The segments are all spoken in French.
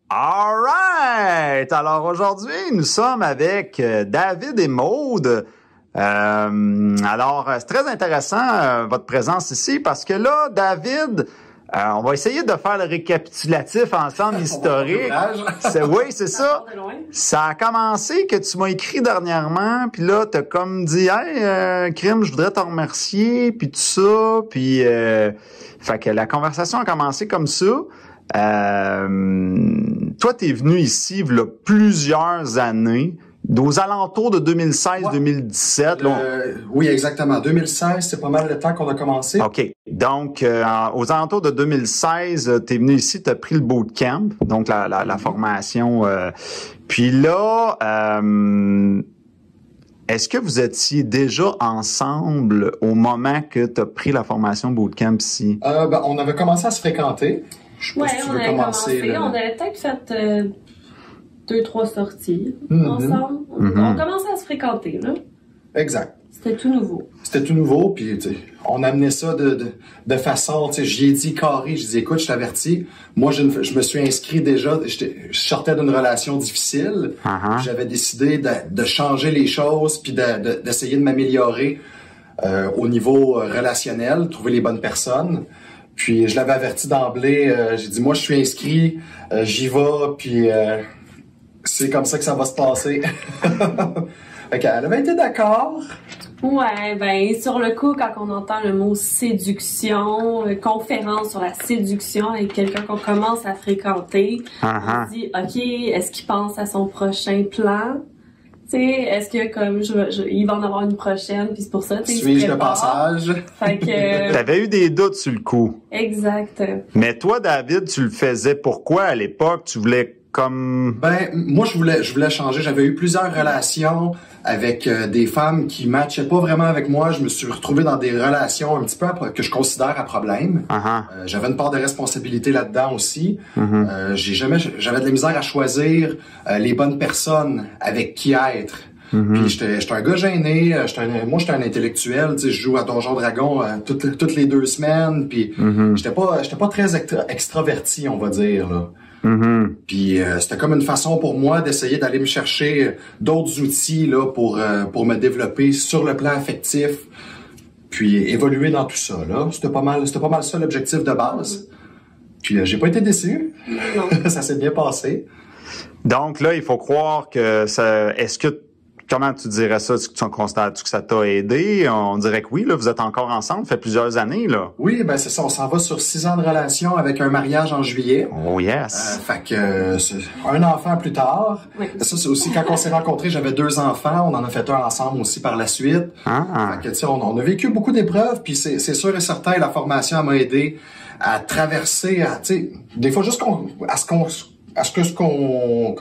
All right! Alors aujourd'hui, nous sommes avec David et Maude. Alors, c'est très intéressant votre présence ici parce que là, David, on va essayer de faire le récapitulatif ensemble historique. Oui, c'est ça. Ça a commencé que tu m'as écrit dernièrement, puis là, t'as comme dit, hey, Crime, je voudrais te remercier, puis tout ça, puis fait que la conversation a commencé comme ça. Toi, t'es venu ici il y a plusieurs années, aux alentours de 2016-2017. Oui, exactement. 2016, c'est pas mal le temps qu'on a commencé. OK. Donc, aux alentours de 2016, t'es venu ici, t'as pris le bootcamp, donc la formation. Puis là, est-ce que vous étiez déjà ensemble au moment que t'as pris la formation bootcamp ici? On avait commencé à se fréquenter. Oui, on avait commencé. On avait peut-être fait 2-3 sorties ensemble. On commençait à se fréquenter, là. Exact. C'était tout nouveau. C'était tout nouveau, puis on amenait ça de façon, j'y ai dit carré, j'ai dit écoute, je t'avertis, moi je me suis inscrit déjà, je sortais d'une relation difficile, j'avais décidé de changer les choses, puis d'essayer de m'améliorer au niveau relationnel, trouver les bonnes personnes. Puis je l'avais averti d'emblée, j'ai dit moi je suis inscrit, j'y vais, puis c'est comme ça que ça va se passer. Fait qu'elle avait été d'accord. Ouais, ben sur le coup, quand on entend le mot séduction, conférence sur la séduction avec quelqu'un qu'on commence à fréquenter, on se dit ok, est-ce qu'il pense à son prochain plan? Tu sais, est-ce que comme il va en avoir une prochaine, puis c'est pour ça, tu sais, suis-je le passage? Fait que t'avais eu des doutes sur le coup. Exact. Mais toi, David, tu le faisais pourquoi à l'époque? Tu voulais comme... Ben, moi, je voulais changer. J'avais eu plusieurs relations avec des femmes qui matchaient pas vraiment avec moi. Je me suis retrouvé dans des relations un petit peu que je considère à problème. J'avais une part de responsabilité là-dedans aussi. J'avais de la misère à choisir les bonnes personnes avec qui être. Puis j'étais un gars gêné, moi j'étais un intellectuel, tu sais, je joue à Donjon Dragon toutes les 2 semaines, puis j'étais pas très extraverti, on va dire là. Puis c'était comme une façon pour moi d'essayer d'aller me chercher d'autres outils là pour me développer sur le plan affectif, puis évoluer dans tout ça là. C'était pas mal ça l'objectif de base. Puis j'ai pas été déçu. Non. Ça s'est bien passé. Donc là, il faut croire que ça. Est-ce que comment tu dirais ça? Tu constates que ça t'a aidé? On dirait que oui, là, vous êtes encore ensemble, ça fait plusieurs années, là. Oui, ben c'est ça, on s'en va sur 6 ans de relation avec un mariage en juillet. Oh yes! Fait que un enfant plus tard. Oui. Ça, c'est aussi, quand on s'est rencontrés, j'avais 2 enfants, on en a fait un ensemble aussi par la suite. Fait que, tu sais, on a vécu beaucoup d'épreuves, puis c'est sûr et certain, la formation m'a aidé à traverser, tu sais, des fois juste comment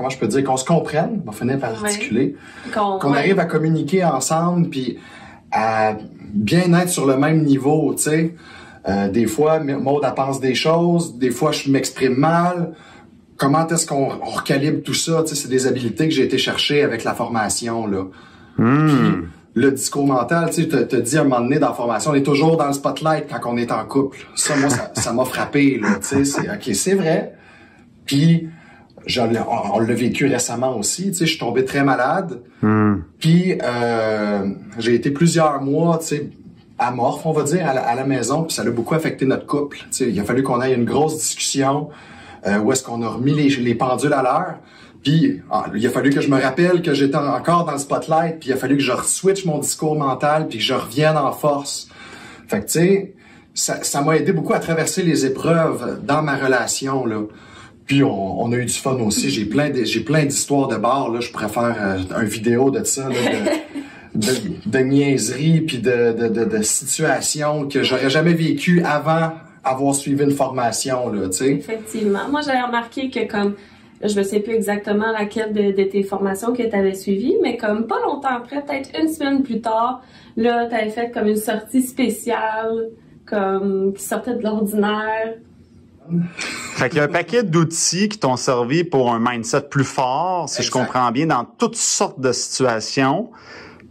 je peux dire, qu'on se comprenne, on va finir par articuler, qu'on arrive à communiquer ensemble, puis à bien être sur le même niveau, tu sais. Des fois, Maude, elle pense des choses, des fois, je m'exprime mal. Comment est-ce qu'on recalibre tout ça? Tu sais, c'est des habiletés que j'ai été chercher avec la formation, là. Puis, le discours mental, tu sais, t'as dit à un moment donné dans la formation, on est toujours dans le spotlight quand on est en couple. Ça, moi, ça m'a frappé, là, tu sais, c'est vrai. Puis, on l'a vécu récemment aussi, tu sais, je suis tombé très malade. Puis j'ai été plusieurs mois, tu sais, amorphe, on va dire, à la maison, puis ça a beaucoup affecté notre couple. Tu sais, il a fallu qu'on ait une grosse discussion où est-ce qu'on a remis les pendules à l'heure. Puis il a fallu que je me rappelle que j'étais encore dans le spotlight, puis il a fallu que je switch mon discours mental, puis que je revienne en force. Fait que tu sais, ça m'a aidé beaucoup à traverser les épreuves dans ma relation, là. Puis on a eu du fun aussi. J'ai plein d'histoires de bar, là. Je pourrais faire une vidéo de ça, là, de niaiseries puis de situations que j'aurais jamais vécues avant avoir suivi une formation, là, tu sais. Effectivement. Moi, j'avais remarqué que comme je ne sais plus exactement laquelle de tes formations que tu avais suivies, mais comme pas longtemps après, peut-être 1 semaine plus tard, là, tu avais fait comme une sortie spéciale, comme qui sortait de l'ordinaire. Fait qu'il y a un paquet d'outils qui t'ont servi pour un mindset plus fort, si je comprends bien, dans toutes sortes de situations.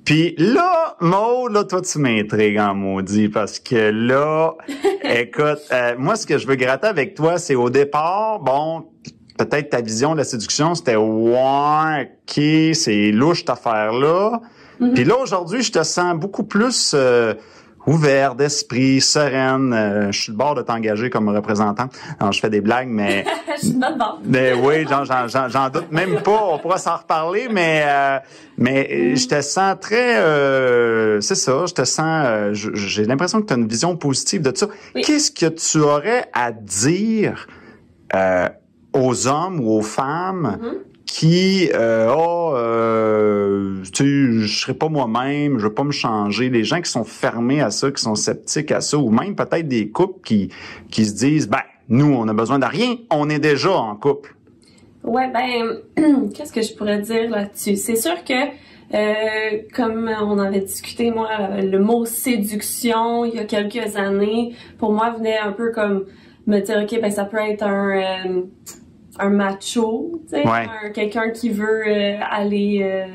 Puis là, Maud, là, toi, tu m'intrigues en maudit, parce que là, écoute, moi, ce que je veux gratter avec toi, c'est au départ, bon, peut-être ta vision de la séduction, c'était ouais, OK, c'est louche cette affaire-là. Puis là, aujourd'hui, je te sens beaucoup plus ouvert d'esprit, sereine. Je suis le bord de t'engager comme représentant. Alors, je fais des blagues, mais... je suis pas bord. Mais oui, j'en doute même pas. On pourra s'en reparler, mais je te sens très... c'est ça, je te sens... j'ai l'impression que tu as une vision positive de ça. Oui. Qu'est-ce que tu aurais à dire aux hommes ou aux femmes qui tu sais, je serai pas moi-même, je veux pas me changer, les gens qui sont fermés à ça, qui sont sceptiques à ça, ou même peut-être des couples qui se disent nous on a besoin de rien, on est déjà en couple. Ouais, qu'est-ce que je pourrais dire là-dessus? C'est sûr que comme on avait discuté, moi, le mot séduction il y a quelques années, pour moi venait un peu comme me dire OK, ça peut être un macho, tu sais, quelqu'un qui veut aller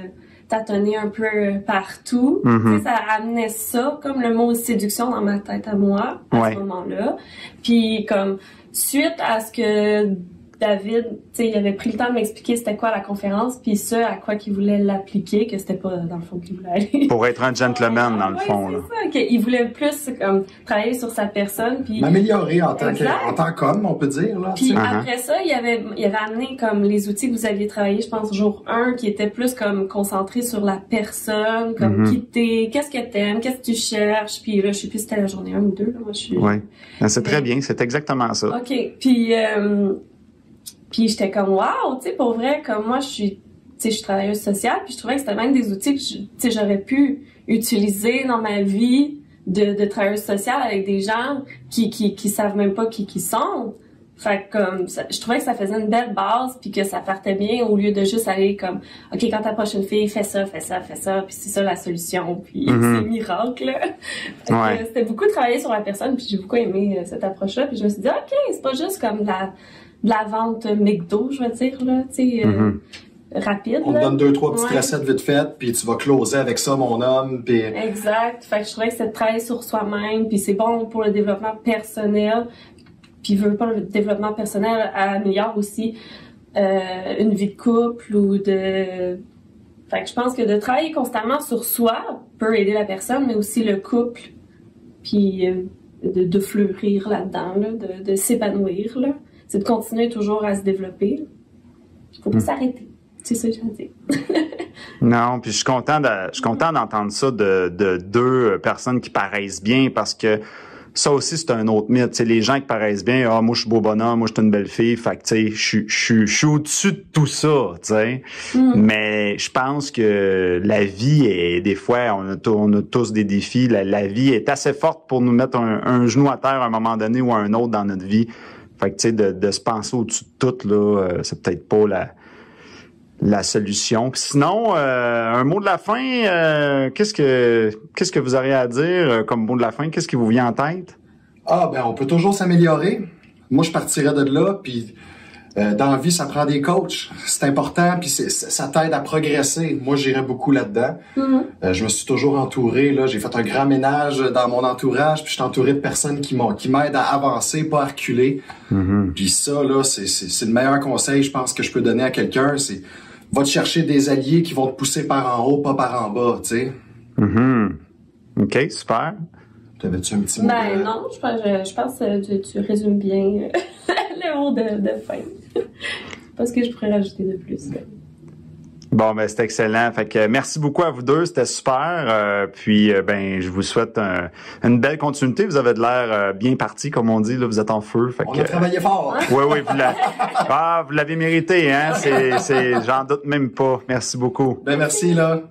tâtonner un peu partout. Tu sais, ça amenait ça comme le mot séduction dans ma tête à moi à ce moment-là. Puis comme suite à ce que David, tu sais, il avait pris le temps de m'expliquer c'était quoi la conférence, puis à quoi qu'il voulait l'appliquer, que c'était pas dans le fond qu'il voulait aller. Pour être un gentleman dans le fond. C'est ça, qu'il voulait plus comme travailler sur sa personne, puis m'améliorer en tant qu'homme, on peut dire là. Puis après ça, il avait amené comme les outils que vous aviez travaillé, je pense jour 1, qui était plus comme concentré sur la personne, comme qui t'es, qu'est-ce que t'aimes, qu'est-ce que tu cherches, puis là je sais plus si c'était la journée 1 ou 2, là, moi je suis. Oui, c'est très bien, c'est exactement ça. OK, puis j'étais comme wow, tu sais, pour vrai, comme moi je suis travailleuse sociale, puis je trouvais que c'était même des outils que j'aurais pu utiliser dans ma vie de travailleuse sociale avec des gens qui savent même pas qui sont. Fait que comme ça, je trouvais que ça faisait une belle base, puis que ça partait bien au lieu de juste aller comme OK, quand t'approches une fille, fais ça, puis c'est ça la solution, puis c'est miracle. Fait que c'était beaucoup de travailler sur la personne, puis j'ai beaucoup aimé cette approche-là, puis je me suis dit OK, c'est pas juste comme de la vente McDo, je veux dire, là, tu sais, rapide. On te donne 2-3 petites recettes vite faites, puis tu vas closer avec ça, mon homme, puis... Exact. Fait que je trouvais que c'est de travailler sur soi-même, puis c'est bon pour le développement personnel, puis le développement personnel améliore aussi une vie de couple ou de... Fait que je pense que de travailler constamment sur soi peut aider la personne, mais aussi le couple, puis de fleurir là-dedans, là, de s'épanouir, là. C'est de continuer toujours à se développer. Il faut pas s'arrêter. C'est ça que j'ai à dire. Non, puis je suis content d'entendre ça de deux personnes qui paraissent bien, parce que ça aussi, c'est un autre mythe. T'sais, les gens qui paraissent bien, moi, je suis beau bonhomme, moi, je suis une belle fille. Fait que, tu sais, je suis au-dessus de tout ça, tu sais. Mais je pense que la vie est, des fois, on a tous des défis. La vie est assez forte pour nous mettre un genou à terre à un moment donné ou à un autre dans notre vie. Fait que, tu sais, de se penser au-dessus de tout, là, c'est peut-être pas la solution. Puis sinon, un mot de la fin, qu'est-ce que vous auriez à dire comme mot de la fin? Qu'est-ce qui vous vient en tête? On peut toujours s'améliorer. Moi, je partirais de là, puis dans la vie, ça prend des coachs. C'est important, puis ça t'aide à progresser. Moi, j'irais beaucoup là-dedans. Je me suis toujours entouré, là, j'ai fait un grand ménage dans mon entourage, puis je suis entouré de personnes qui m'aident à avancer, pas à reculer. Puis ça, là, c'est le meilleur conseil, je pense, que je peux donner à quelqu'un, c'est va te chercher des alliés qui vont te pousser par en haut, pas par en bas, tu sais. OK, super. T'avais-tu un petit mot? Non, je pense que tu résumes bien le mot de fin. Pas ce que je pourrais rajouter de plus. Bon, c'est excellent. Fait que merci beaucoup à vous deux, c'était super. Puis je vous souhaite une belle continuité. Vous avez de l'air bien parti, comme on dit. Là, vous êtes en feu. Fait on a travaillé fort. Oui, vous l'avez mérité, hein. J'en doute même pas. Merci beaucoup. Merci là.